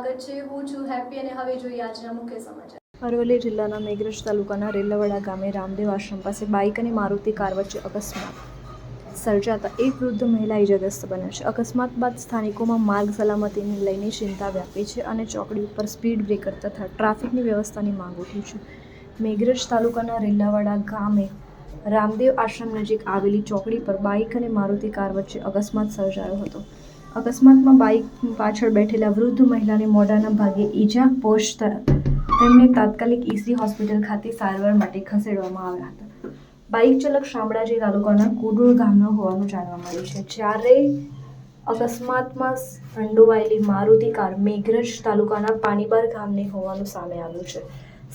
સ્વાગત છે। હું છું હેપી અને હવે જોઈએ આજના મુખ્ય સમાચાર। અરવલ્લી જિલ્લાના મેઘરજ તાલુકાના રેલવડા ગામે રામદેવ આશ્રમ પાસે બાઇક અને મારુતિ કાર વચ્ચે અકસ્માત સર્જાતા એક વૃદ્ધ મહિલા ઇજાગ્રસ્ત બન્યા છે। અકસ્માત બાદ સ્થાનિકોમાં માર્ગ સલામતીને લઈને ચિંતા વ્યાપી છે અને ચોકડી ઉપર સ્પીડ બ્રેકર તથા ટ્રાફિકની વ્યવસ્થાની માંગ ઉઠી છે। મેઘરજ તાલુકાના રેલવડા ગામે રામદેવ આશ્રમ નજીક આવેલી ચોકડી પર બાઇક અને મારુતિ કાર વચ્ચે અકસ્માત સર્જાયો હતો। અકસ્માતમાં બાઇક પાછળ બેઠેલા વૃદ્ધ મહિલાને મોઢાના ભાગે ઈજા પહોંચતા તેમને તાત્કાલિક ઈસી હોસ્પિટલ ખાતે સારવાર માટે ખસેડવામાં આવ્યા હતા। બાઇક ચાલક શામળાજી તાલુકાના કુડુળ ગામનો હોવાનું જાણવા મળ્યું છે, જ્યારે અકસ્માતમાં સંડોવાયેલી મારુતિ કાર મેઘરજ તાલુકાના પાણીબાર ગામની હોવાનું સામે આવ્યું છે।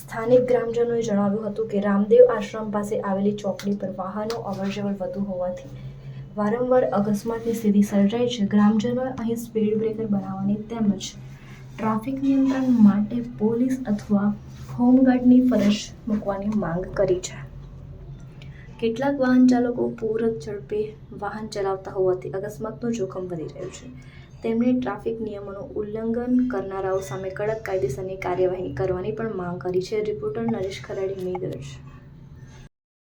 સ્થાનિક ગ્રામજનોએ જણાવ્યું હતું કે રામદેવ આશ્રમ પાસે આવેલી ચોકડી પર વાહનો અવરજવર વધુ હોવાથી વારંવાર અકસ્માતની સ્થિતિ સર્જાય છે। ગ્રામજનોએ અહીં સ્પીડ બ્રેકર બનાવવાની તેમજ ટ્રાફિક નિયંત્રણ માટે પોલીસ અથવા હોમગાર્ડની ફરજ મૂકવાની માંગ કરી છે। કેટલાક વાહન ચાલકો પૂરક ઝડપે વાહન ચલાવતા હોવાથી અકસ્માતનું જોખમ વધી રહ્યું છે। તેમણે ટ્રાફિક નિયમોનું ઉલ્લંઘન કરનારાઓ સામે કડક કાયદેસરની કાર્યવાહી કરવાની પણ માંગ કરી છે। રિપોર્ટર નરેશ ખરાડી, મેઘરજ।